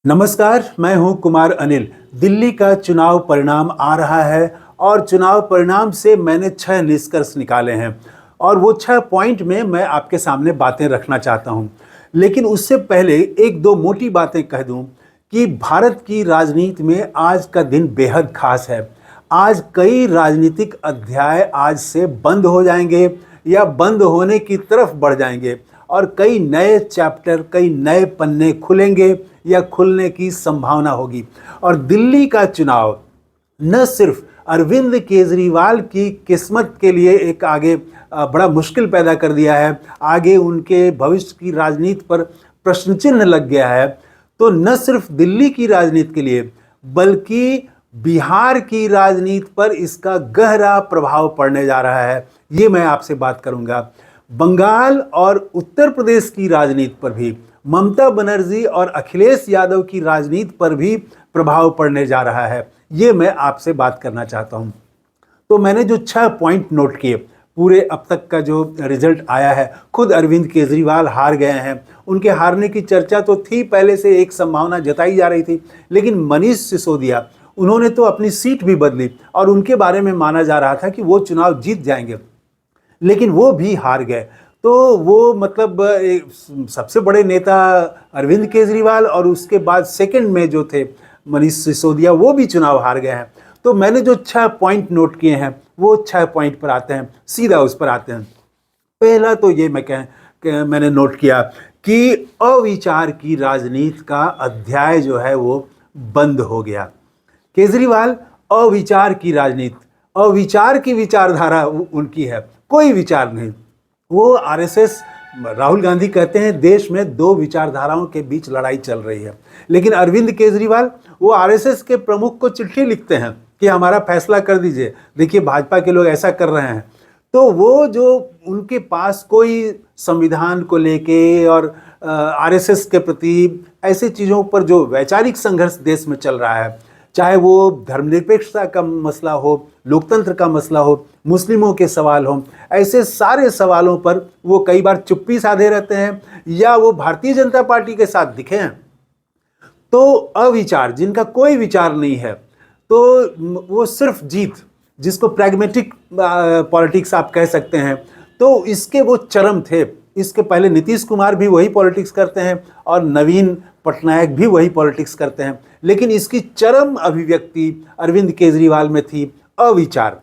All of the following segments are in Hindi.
नमस्कार, मैं हूं कुमार अनिल। दिल्ली का चुनाव परिणाम आ रहा है और चुनाव परिणाम से मैंने 6 निष्कर्ष निकाले हैं और वो 6 पॉइंट में मैं आपके सामने बातें रखना चाहता हूं। लेकिन उससे पहले एक दो मोटी बातें कह दूं कि भारत की राजनीति में आज का दिन बेहद खास है। आज कई राजनीतिक अध्याय आज से बंद हो जाएंगे या बंद होने की तरफ बढ़ जाएंगे और कई नए चैप्टर, कई नए पन्ने खुलेंगे या खुलने की संभावना होगी। और दिल्ली का चुनाव न सिर्फ अरविंद केजरीवाल की किस्मत के लिए एक आगे बड़ा मुश्किल पैदा कर दिया है, आगे उनके भविष्य की राजनीति पर प्रश्न चिन्ह लग गया है, तो न सिर्फ दिल्ली की राजनीति के लिए बल्कि बिहार की राजनीति पर इसका गहरा प्रभाव पड़ने जा रहा है। ये मैं आपसे बात करूंगा। बंगाल और उत्तर प्रदेश की राजनीति पर भी, ममता बनर्जी और अखिलेश यादव की राजनीति पर भी प्रभाव पड़ने जा रहा है। ये मैं आपसे बात करना चाहता हूं। तो मैंने जो 6 पॉइंट नोट किए, पूरे अब तक का जो रिजल्ट आया है, खुद अरविंद केजरीवाल हार गए हैं। उनके हारने की चर्चा तो थी, पहले से एक संभावना जताई जा रही थी, लेकिन मनीष सिसोदिया उन्होंने तो अपनी सीट भी बदली और उनके बारे में माना जा रहा था कि वो चुनाव जीत जाएंगे, लेकिन वो भी हार गए। तो वो मतलब सबसे बड़े नेता अरविंद केजरीवाल और उसके बाद सेकंड में जो थे मनीष सिसोदिया, वो भी चुनाव हार गए हैं। तो मैंने जो 6 पॉइंट नोट किए हैं वो 6 पॉइंट पर आते हैं, सीधा उस पर आते हैं। पहला तो ये मैंने नोट किया कि अविचार की राजनीति का अध्याय जो है वो बंद हो गया। केजरीवाल अविचार की राजनीति, अविचार की विचारधारा उनकी है, कोई विचार नहीं। वो आरएसएस, राहुल गांधी कहते हैं देश में 2 विचारधाराओं के बीच लड़ाई चल रही है, लेकिन अरविंद केजरीवाल वो आरएसएस के प्रमुख को चिट्ठी लिखते हैं कि हमारा फैसला कर दीजिए, देखिए भाजपा के लोग ऐसा कर रहे हैं। तो वो जो उनके पास कोई संविधान को लेके और आरएसएस के प्रति ऐसे चीज़ों पर जो वैचारिक संघर्ष देश में चल रहा है, चाहे वो धर्मनिरपेक्षता का मसला हो, लोकतंत्र का मसला हो, मुस्लिमों के सवाल हो, ऐसे सारे सवालों पर वो कई बार चुप्पी साधे रहते हैं या वो भारतीय जनता पार्टी के साथ दिखे हैं। तो अविचार, जिनका कोई विचार नहीं है, तो वो सिर्फ जीत, जिसको प्रैग्मेटिक पॉलिटिक्स आप कह सकते हैं, तो इसके वो चरम थे। इसके पहले नीतीश कुमार भी वही पॉलिटिक्स करते हैं और नवीन पटनायक भी वही पॉलिटिक्स करते हैं, लेकिन इसकी चरम अभिव्यक्ति अरविंद केजरीवाल में थी अविचार।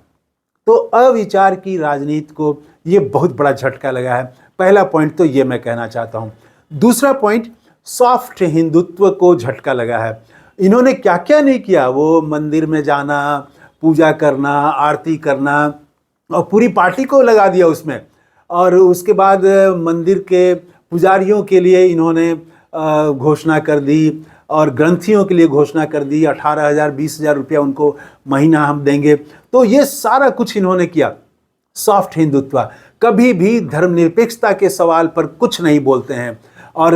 तो अविचार की राजनीति को ये बहुत बड़ा झटका लगा है। पहला पॉइंट तो ये मैं कहना चाहता हूँ। दूसरा पॉइंट, सॉफ्ट हिंदुत्व को झटका लगा है। इन्होंने क्या क्या नहीं किया, वो मंदिर में जाना, पूजा करना, आरती करना और पूरी पार्टी को लगा दिया उसमें। और उसके बाद मंदिर के पुजारियों के लिए इन्होंने घोषणा कर दी और ग्रंथियों के लिए घोषणा कर दी, 18,000 20,000 रुपया उनको महीना हम देंगे। तो ये सारा कुछ इन्होंने किया। सॉफ्ट हिंदुत्व, कभी भी धर्मनिरपेक्षता के सवाल पर कुछ नहीं बोलते हैं। और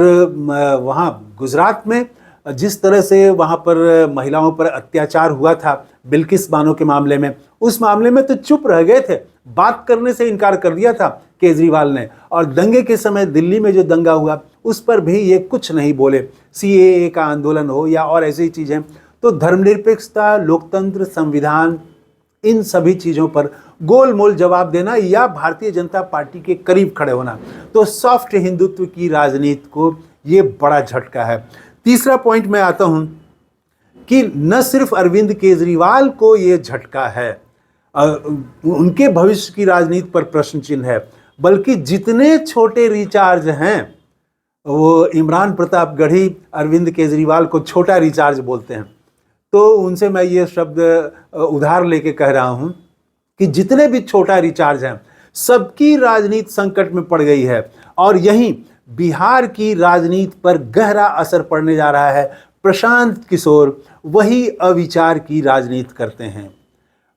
वहाँ गुजरात में जिस तरह से वहाँ पर महिलाओं पर अत्याचार हुआ था बिल्किस बानो के मामले में, उस मामले में तो चुप रह गए थे, बात करने से इनकार कर दिया था केजरीवाल ने। और दंगे के समय दिल्ली में जो दंगा हुआ उस पर भी ये कुछ नहीं बोले, सीएए का आंदोलन हो या और ऐसी चीज़ें। तो धर्मनिरपेक्षता, लोकतंत्र, संविधान, इन सभी चीज़ों पर गोलमोल जवाब देना या भारतीय जनता पार्टी के करीब खड़े होना, तो सॉफ्ट हिंदुत्व की राजनीति को ये बड़ा झटका है। तीसरा पॉइंट में आता हूं कि न सिर्फ अरविंद केजरीवाल को ये झटका है, उनके भविष्य की राजनीति पर प्रश्न चिन्ह है, बल्कि जितने छोटे रिचार्ज हैं, वो इमरान प्रताप गढ़ी अरविंद केजरीवाल को छोटा रिचार्ज बोलते हैं। तो उनसे मैं ये शब्द उधार लेके कह रहा हूँ कि जितने भी छोटा रिचार्ज हैं, सबकी राजनीति संकट में पड़ गई है। और यहीं बिहार की राजनीति पर गहरा असर पड़ने जा रहा है। प्रशांत किशोर वही अविचार की राजनीति करते हैं।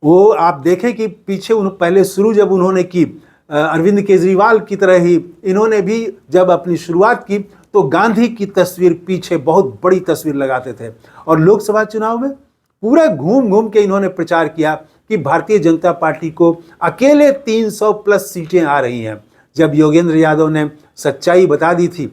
वो आप देखें कि पीछे पहले शुरू जब उन्होंने की, अरविंद केजरीवाल की तरह ही इन्होंने भी जब अपनी शुरुआत की तो गांधी की तस्वीर पीछे बहुत बड़ी तस्वीर लगाते थे। और लोकसभा चुनाव में पूरा घूम घूम के इन्होंने प्रचार किया कि भारतीय जनता पार्टी को अकेले 300 प्लस सीटें आ रही हैं। जब योगेंद्र यादव ने सच्चाई बता दी थी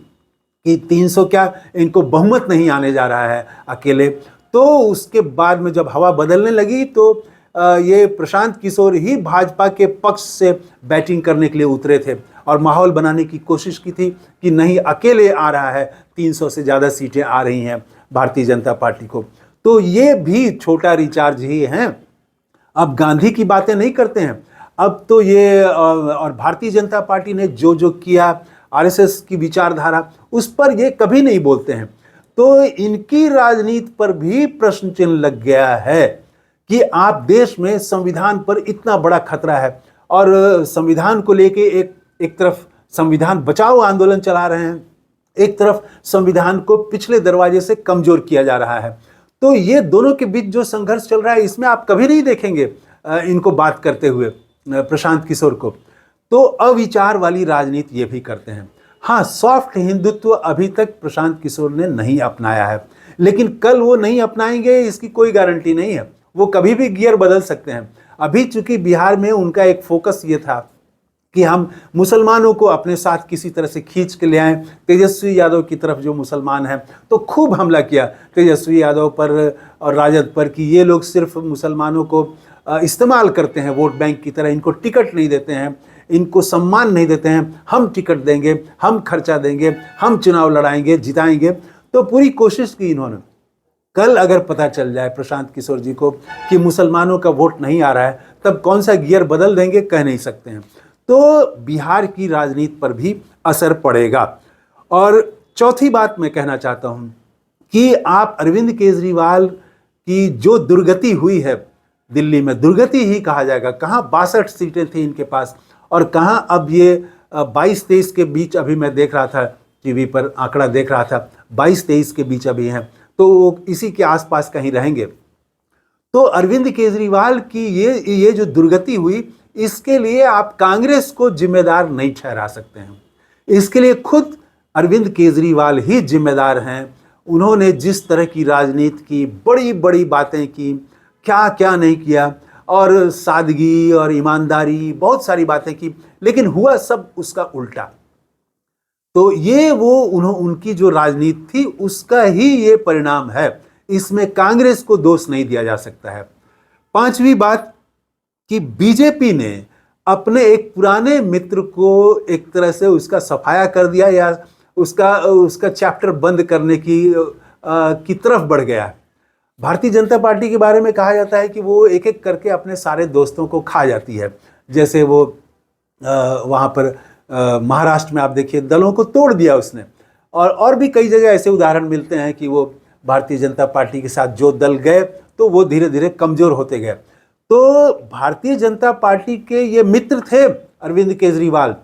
कि 300 क्या, इनको बहुमत नहीं आने जा रहा है अकेले। तो उसके बाद में जब हवा बदलने लगी तो ये प्रशांत किशोर ही भाजपा के पक्ष से बैटिंग करने के लिए उतरे थे और माहौल बनाने की कोशिश की थी कि नहीं, अकेले आ रहा है, 300 से ज़्यादा सीटें आ रही हैं भारतीय जनता पार्टी को। तो ये भी छोटा रिचार्ज ही है। अब गांधी की बातें नहीं करते हैं, अब तो ये और भारतीय जनता पार्टी ने जो जो किया, आरएसएस की विचारधारा, उस पर ये कभी नहीं बोलते हैं। तो इनकी राजनीति पर भी प्रश्न चिन्ह लग गया है कि आप देश में संविधान पर इतना बड़ा खतरा है और संविधान को लेके एक तरफ संविधान बचाओ आंदोलन चला रहे हैं, एक तरफ संविधान को पिछले दरवाजे से कमजोर किया जा रहा है। तो ये दोनों के बीच जो संघर्ष चल रहा है, इसमें आप कभी नहीं देखेंगे इनको बात करते हुए, प्रशांत किशोर को। तो अविचार वाली राजनीति ये भी करते हैं। हाँ, सॉफ्ट हिंदुत्व अभी तक प्रशांत किशोर ने नहीं अपनाया है, लेकिन कल वो नहीं अपनाएंगे इसकी कोई गारंटी नहीं है। वो कभी भी गियर बदल सकते हैं। अभी चूंकि बिहार में उनका एक फोकस ये था कि हम मुसलमानों को अपने साथ किसी तरह से खींच के ले आएं, तेजस्वी यादव की तरफ जो मुसलमान हैं, तो खूब हमला किया तेजस्वी यादव पर और राजद पर कि ये लोग सिर्फ मुसलमानों को इस्तेमाल करते हैं वोट बैंक की तरह, इनको टिकट नहीं देते हैं, इनको सम्मान नहीं देते हैं, हम टिकट देंगे, हम खर्चा देंगे, हम चुनाव लड़ाएंगे, जिताएंगे। तो पूरी कोशिश की इन्होंने। कल अगर पता चल जाए प्रशांत किशोर जी को कि मुसलमानों का वोट नहीं आ रहा है, तब कौन सा गियर बदल देंगे कह नहीं सकते हैं। तो बिहार की राजनीति पर भी असर पड़ेगा। और चौथी बात मैं कहना चाहता हूं कि आप अरविंद केजरीवाल की जो दुर्गति हुई है दिल्ली में, दुर्गति ही कहा जाएगा, कहाँ 62 सीटें थी इनके पास और कहाँ अब ये 22-23 के बीच, अभी मैं देख रहा था टीवी पर आंकड़ा देख रहा था, 22-23 के बीच अभी हैं, तो वो इसी के आसपास कहीं रहेंगे। तो अरविंद केजरीवाल की ये जो दुर्गति हुई, इसके लिए आप कांग्रेस को जिम्मेदार नहीं ठहरा सकते हैं। इसके लिए खुद अरविंद केजरीवाल ही जिम्मेदार हैं। उन्होंने जिस तरह की राजनीति की, बड़ी बड़ी बातें की, क्या क्या नहीं किया, और सादगी और ईमानदारी, बहुत सारी बातें की, लेकिन हुआ सब उसका उल्टा। तो ये वो उनकी जो राजनीति थी उसका ही ये परिणाम है। इसमें कांग्रेस को दोष नहीं दिया जा सकता है। पांचवी बात कि बीजेपी ने अपने एक पुराने मित्र को एक तरह से उसका सफाया कर दिया या उसका चैप्टर बंद करने की तरफ बढ़ गया है। भारतीय जनता पार्टी के बारे में कहा जाता है कि वो एक एक करके अपने सारे दोस्तों को खा जाती है। जैसे वो वहाँ पर महाराष्ट्र में आप देखिए दलों को तोड़ दिया उसने, और भी कई जगह ऐसे उदाहरण मिलते हैं कि वो भारतीय जनता पार्टी के साथ जो दल गए तो वो धीरे धीरे कमज़ोर होते गए। तो भारतीय जनता पार्टी के ये मित्र थे अरविंद केजरीवाल,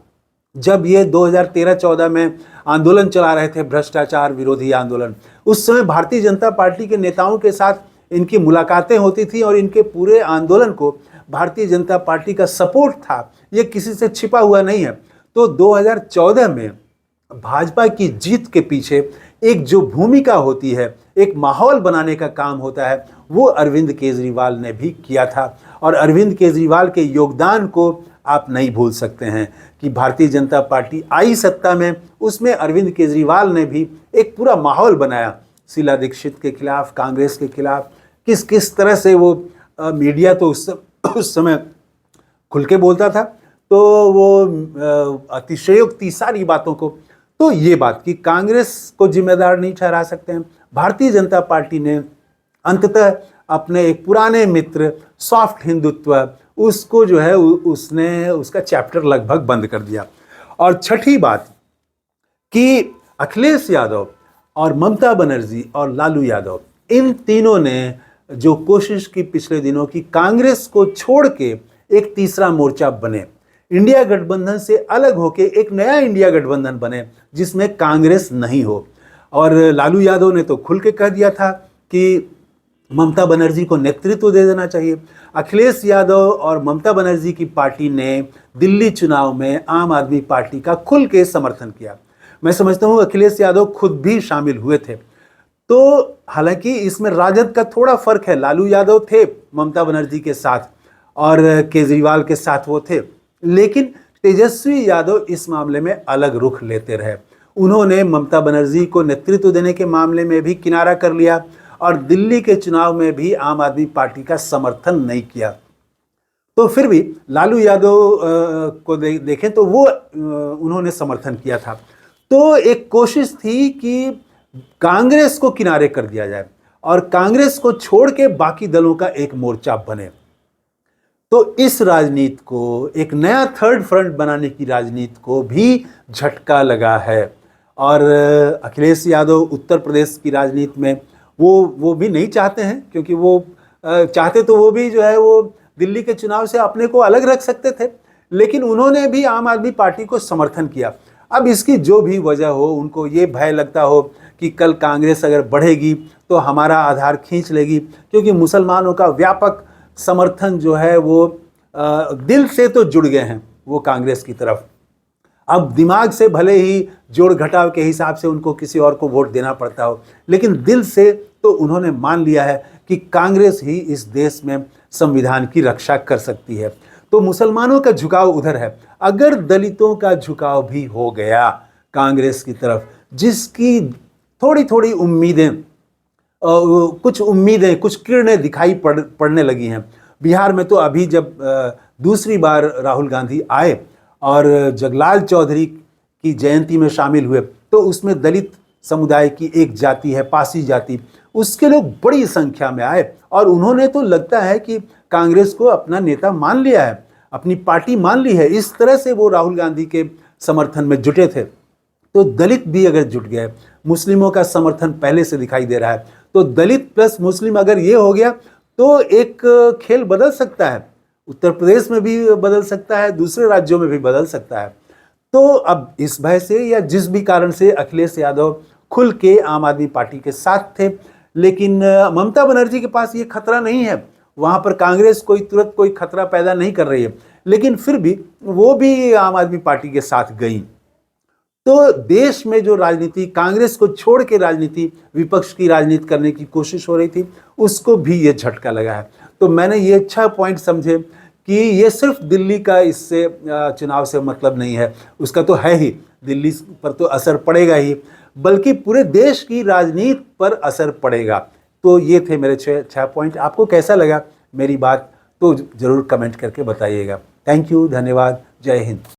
जब ये 2013-14 में आंदोलन चला रहे थे, भ्रष्टाचार विरोधी आंदोलन, उस समय भारतीय जनता पार्टी के नेताओं के साथ इनकी मुलाकातें होती थी और इनके पूरे आंदोलन को भारतीय जनता पार्टी का सपोर्ट था, ये किसी से छिपा हुआ नहीं है। तो 2014 में भाजपा की जीत के पीछे एक जो भूमिका होती है, एक माहौल बनाने का काम होता है, वो अरविंद केजरीवाल ने भी किया था। और अरविंद केजरीवाल के योगदान को आप नहीं भूल सकते हैं कि भारतीय जनता पार्टी आई सत्ता में, उसमें अरविंद केजरीवाल ने भी एक पूरा माहौल बनाया शीला दीक्षित के खिलाफ, कांग्रेस के खिलाफ। किस किस तरह से वो मीडिया तो उस समय खुल के बोलता था, तो वो अतिशयोक्ति सारी बातों को। तो ये बात कि कांग्रेस को जिम्मेदार नहीं ठहरा सकते हैं। भारतीय जनता पार्टी ने अंततः अपने एक पुराने मित्र सॉफ्ट हिंदुत्व, उसको जो है उसने उसका चैप्टर लगभग बंद कर दिया। और छठी बात कि अखिलेश यादव और ममता बनर्जी और लालू यादव, इन तीनों ने जो कोशिश की पिछले दिनों की कांग्रेस को छोड़ के एक तीसरा मोर्चा बने, इंडिया गठबंधन से अलग होके एक नया इंडिया गठबंधन बने जिसमें कांग्रेस नहीं हो। और लालू यादव ने तो खुल के कह दिया था कि ममता बनर्जी को नेतृत्व दे देना चाहिए। अखिलेश यादव और ममता बनर्जी की पार्टी ने दिल्ली चुनाव में आम आदमी पार्टी का खुल के समर्थन किया। मैं समझता हूँ अखिलेश यादव खुद भी शामिल हुए थे। तो हालांकि इसमें राजद का थोड़ा फर्क है, लालू यादव थे ममता बनर्जी के साथ और केजरीवाल के साथ वो थे, लेकिन तेजस्वी यादव इस मामले में अलग रुख लेते रहे। उन्होंने ममता बनर्जी को नेतृत्व देने के मामले में भी किनारा कर लिया और दिल्ली के चुनाव में भी आम आदमी पार्टी का समर्थन नहीं किया। तो फिर भी लालू यादव को देखें तो वो उन्होंने समर्थन किया था। तो एक कोशिश थी कि कांग्रेस को किनारे कर दिया जाए और कांग्रेस को छोड़ के बाकी दलों का एक मोर्चा बने। तो इस राजनीति को, एक नया थर्ड फ्रंट बनाने की राजनीति को भी झटका लगा है। और अखिलेश यादव उत्तर प्रदेश की राजनीति में वो भी नहीं चाहते हैं, क्योंकि वो चाहते तो वो भी जो है वो दिल्ली के चुनाव से अपने को अलग रख सकते थे, लेकिन उन्होंने भी आम आदमी पार्टी को समर्थन किया। अब इसकी जो भी वजह हो, उनको ये भय लगता हो कि कल कांग्रेस अगर बढ़ेगी तो हमारा आधार खींच लेगी, क्योंकि मुसलमानों का व्यापक समर्थन जो है वो दिल से तो जुड़ गए हैं वो कांग्रेस की तरफ। अब दिमाग से भले ही जोड़ घटाव के हिसाब से उनको किसी और को वोट देना पड़ता हो, लेकिन दिल से तो उन्होंने मान लिया है कि कांग्रेस ही इस देश में संविधान की रक्षा कर सकती है। तो मुसलमानों का झुकाव उधर है। अगर दलितों का झुकाव भी हो गया कांग्रेस की तरफ, जिसकी थोड़ी थोड़ी उम्मीदें, कुछ किरणें दिखाई पड़ने लगी हैं। बिहार में तो अभी जब दूसरी बार राहुल गांधी आए और जगलाल चौधरी की जयंती में शामिल हुए, तो उसमें दलित समुदाय की एक जाति है पासी जाति, उसके लोग बड़ी संख्या में आए और उन्होंने तो लगता है कि कांग्रेस को अपना नेता मान लिया है, अपनी पार्टी मान ली है। इस तरह से वो राहुल गांधी के समर्थन में जुटे थे। तो दलित भी अगर जुट गए, मुस्लिमों का समर्थन पहले से दिखाई दे रहा है, तो दलित प्लस मुस्लिम अगर ये हो गया तो एक खेल बदल सकता है। उत्तर प्रदेश में भी बदल सकता है, दूसरे राज्यों में भी बदल सकता है। तो अब इस भय से या जिस भी कारण से अखिलेश यादव खुल के आम आदमी पार्टी के साथ थे, लेकिन ममता बनर्जी के पास ये खतरा नहीं है। वहाँ पर कांग्रेस तुरंत कोई खतरा पैदा नहीं कर रही है, लेकिन फिर भी वो भी आम आदमी पार्टी के साथ गई। तो देश में जो राजनीति, कांग्रेस को छोड़ के राजनीति, विपक्ष की राजनीति करने की कोशिश हो रही थी, उसको भी ये झटका लगा है। तो मैंने ये अच्छा पॉइंट समझे कि ये सिर्फ दिल्ली का इससे चुनाव से मतलब नहीं है, उसका तो है ही, दिल्ली पर तो असर पड़ेगा ही, बल्कि पूरे देश की राजनीति पर असर पड़ेगा। तो ये थे मेरे 6 पॉइंट। आपको कैसा लगा मेरी बात तो ज़रूर कमेंट करके बताइएगा। थैंक यू, धन्यवाद, जय हिंद।